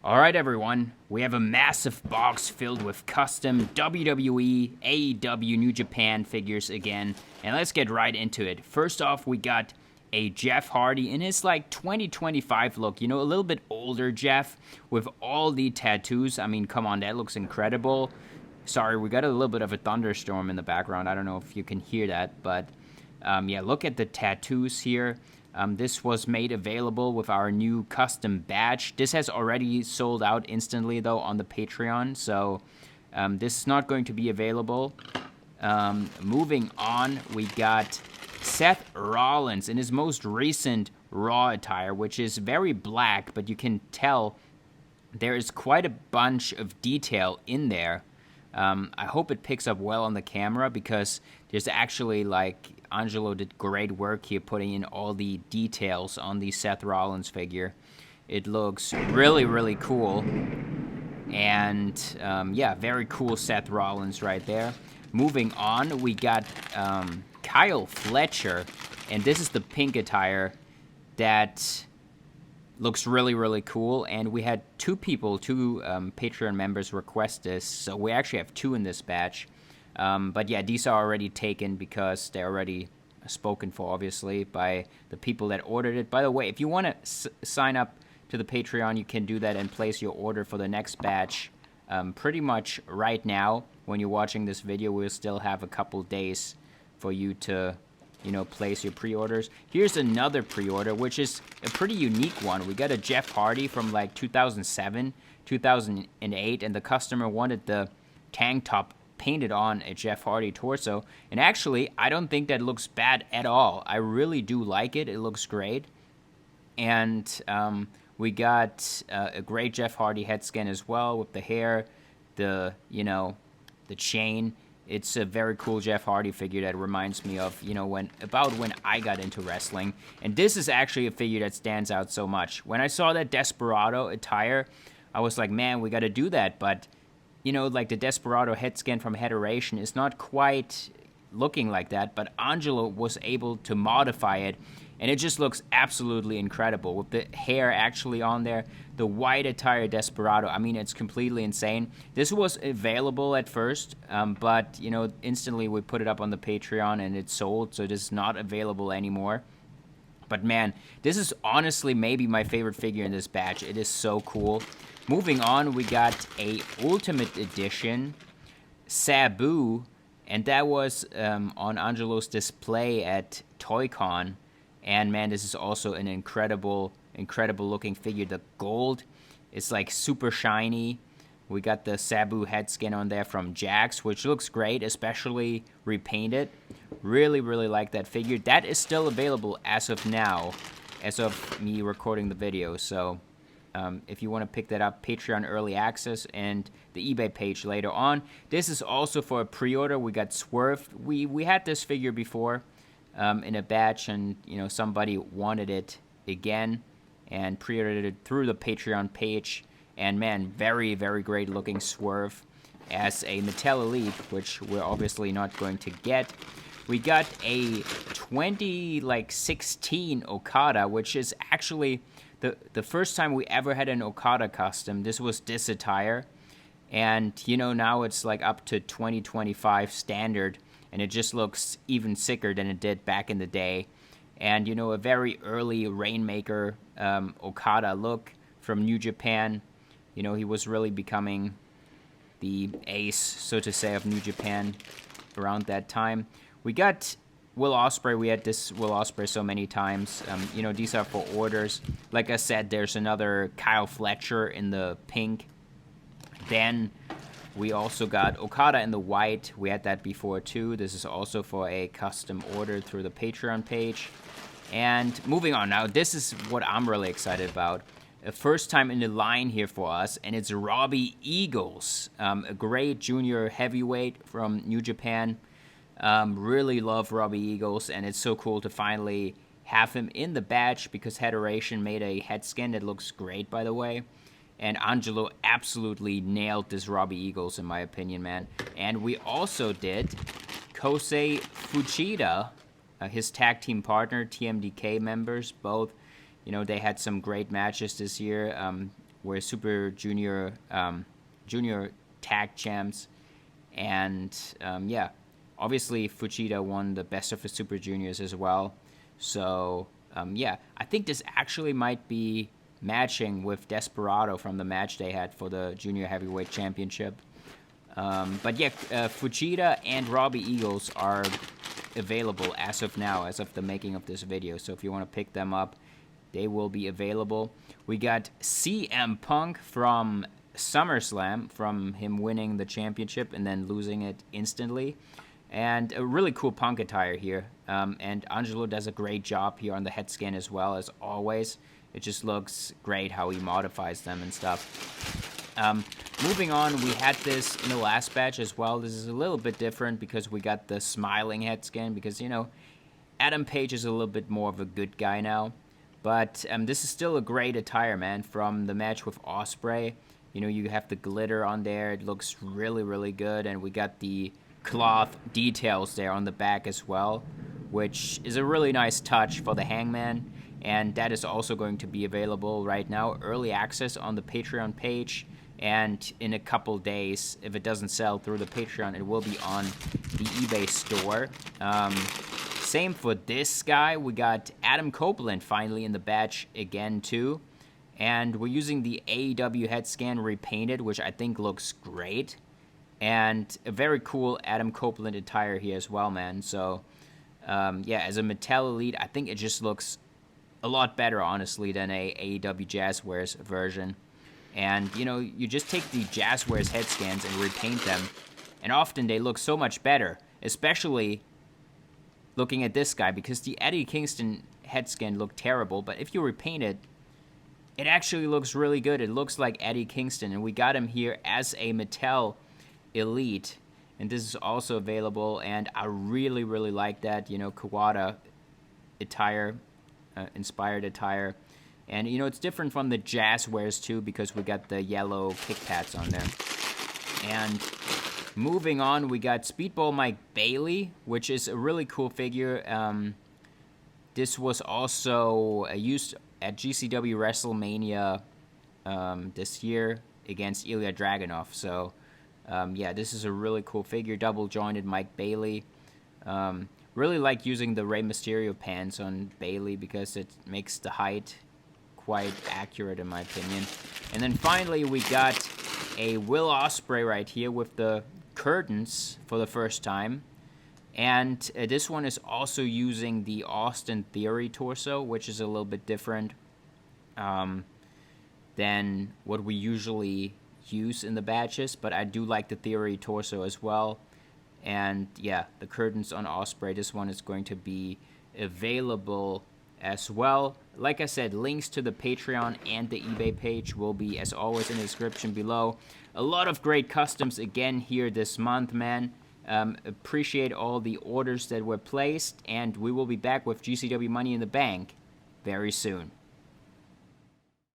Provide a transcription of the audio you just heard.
Alright everyone, we have a massive box filled with custom WWE, AEW, New Japan figures again, and let's get right into it. First off, we got a Jeff Hardy in his like 2025 look, you know, a little bit older Jeff with all the tattoos. I mean, come on, that looks incredible. Sorry, we got a little bit of a thunderstorm in the background. I don't know if you can hear that, but yeah, look at the tattoos here. This was made available with our new custom badge. This has already sold out instantly, though, on the Patreon, so this is not going to be available. Moving on, we got Seth Rollins in his most recent Raw attire, which is very black, but you can tell there is quite a bunch of detail in there. I hope it picks up well on the camera because there's actually, like, Angelo did great work here putting in all the details on the Seth Rollins figure. It looks really, really cool. And, yeah, very cool Seth Rollins right there. Moving on, we got Kyle Fletcher. And this is the pink attire that looks really, really cool. And we had two Patreon members request this. So we actually have two in this batch. But yeah, these are already taken because they're already spoken for, obviously, by the people that ordered it. By the way, if you want to sign up to the Patreon, you can do that and place your order for the next batch pretty much right now. When you're watching this video, we'll still have a couple days for you to, you know, place your pre-orders. Here's another pre-order, which is a pretty unique one. We got a Jeff Hardy from like 2007, 2008, and the customer wanted the tank top painted on a Jeff Hardy torso, and actually I don't think that looks bad at all. I really do like it. It looks great. And we got a great Jeff Hardy head scan as well with the hair, the chain. It's a very cool Jeff Hardy figure that reminds me of, you know, when I got into wrestling. And this is actually a figure that stands out so much. When I saw that Desperado attire, I was like, man, we got to do that. But you know, like the Desperado head scan from Heteration is not quite looking like that, but Angelo was able to modify it, and it just looks absolutely incredible with the hair actually on there, the white attire Desperado. I mean, it's completely insane. This was available at first, but, you know, instantly we put it up on the Patreon and it sold, so it is not available anymore. But man, this is honestly maybe my favorite figure in this batch. It is so cool. Moving on, we got a Ultimate Edition Saboo, and that was on Angelo's display at ToyCon. And man, this is also an incredible looking figure. The gold is like super shiny. We got the Saboo head skin on there from Jax, which looks great, especially repainted. Really, really like that figure. That is still available as of now, as of me recording the video. So if you want to pick that up, Patreon early access and the eBay page later on. This is also for a pre-order. We got Swerve. We had this figure before in a batch, and you know, somebody wanted it again and pre-ordered it through the Patreon page. And man, very, very great looking Swerve as a Mattel Elite, which we're obviously not going to get. We got a 2016 Okada, which is actually the first time we ever had an Okada custom. This was this attire. And, you know, now it's like up to 2025 standard, and it just looks even sicker than it did back in the day. And, you know, a very early Rainmaker Okada look from New Japan. You know, he was really becoming the ace, so to say, of New Japan around that time. We got Will Ospreay. We had this Will Ospreay so many times. You know, these are for orders. Like I said, there's another Kyle Fletcher in the pink. Then we also got Okada in the white. We had that before too. This is also for a custom order through the Patreon page. And moving on now, this is what I'm really excited about. A first time in the line here for us, and it's Robbie Eagles, a great junior heavyweight from New Japan. Really love Robbie Eagles, and it's so cool to finally have him in the batch because Heteration made a head scan that looks great, by the way. And Angelo absolutely nailed this Robbie Eagles, in my opinion, man. And we also did Kosei Fujita, his tag team partner, TMDK members, both. You know, they had some great matches this year. were Super Junior Junior Tag Champs, and yeah, obviously Fujita won the Best of the Super Juniors as well. So yeah, I think this actually might be matching with Desperado from the match they had for the Junior Heavyweight Championship. But yeah, Fujita and Robbie Eagles are available as of now, as of the making of this video. So if you want to pick them up, they will be available. We got CM Punk from SummerSlam, from him winning the championship and then losing it instantly. And a really cool Punk attire here. And Angelo does a great job here on the head scan as well, as always. It just looks great how he modifies them and stuff. Moving on, we had this in the last batch as well. This is a little bit different because we got the smiling head scan because, you know, Adam Page is a little bit more of a good guy now. But this is still a great attire, man, from the match with Ospreay. You know, you have the glitter on there. It looks really, really good. And we got the cloth details there on the back as well, which is a really nice touch for the Hangman. And that is also going to be available right now, early access on the Patreon page. And in a couple days, if it doesn't sell through the Patreon, it will be on the eBay store. Same for this guy. We got Adam Copeland finally in the batch again, too. And we're using the AEW head scan repainted, which I think looks great. And a very cool Adam Copeland attire here as well, man. So, yeah, as a Mattel Elite, I think it just looks a lot better, honestly, than a AEW Jazzwares version. And, you know, you just take the Jazzwares head scans and repaint them, and often they look so much better, especially looking at this guy, because the Eddie Kingston head scan looked terrible, but if you repaint it, it actually looks really good. It looks like Eddie Kingston, and we got him here as a Mattel Elite, and this is also available, and I really, really like that, you know, Kawada attire, inspired attire. And, you know, it's different from the Jazzwares, too, because we got the yellow kick pads on there. And moving on, we got Speedball Mike Bailey, which is a really cool figure. This was also used at GCW WrestleMania this year against Ilya Dragunov. So, yeah, this is a really cool figure, double-jointed Mike Bailey. Really like using the Rey Mysterio pants on Bailey because it makes the height quite accurate in my opinion. And then finally we got a Will Ospreay right here with the curtains for the first time. And this one is also using the Austin Theory torso, which is a little bit different than what we usually use in the batches, but I do like the Theory torso as well. And yeah, the curtains on Ospreay, this one is going to be available as well. Like I said, links to the Patreon and the eBay page will be, as always, in the description below. A lot of great customs again here this month, man. Appreciate all the orders that were placed, and we will be back with GCW Money in the Bank very soon.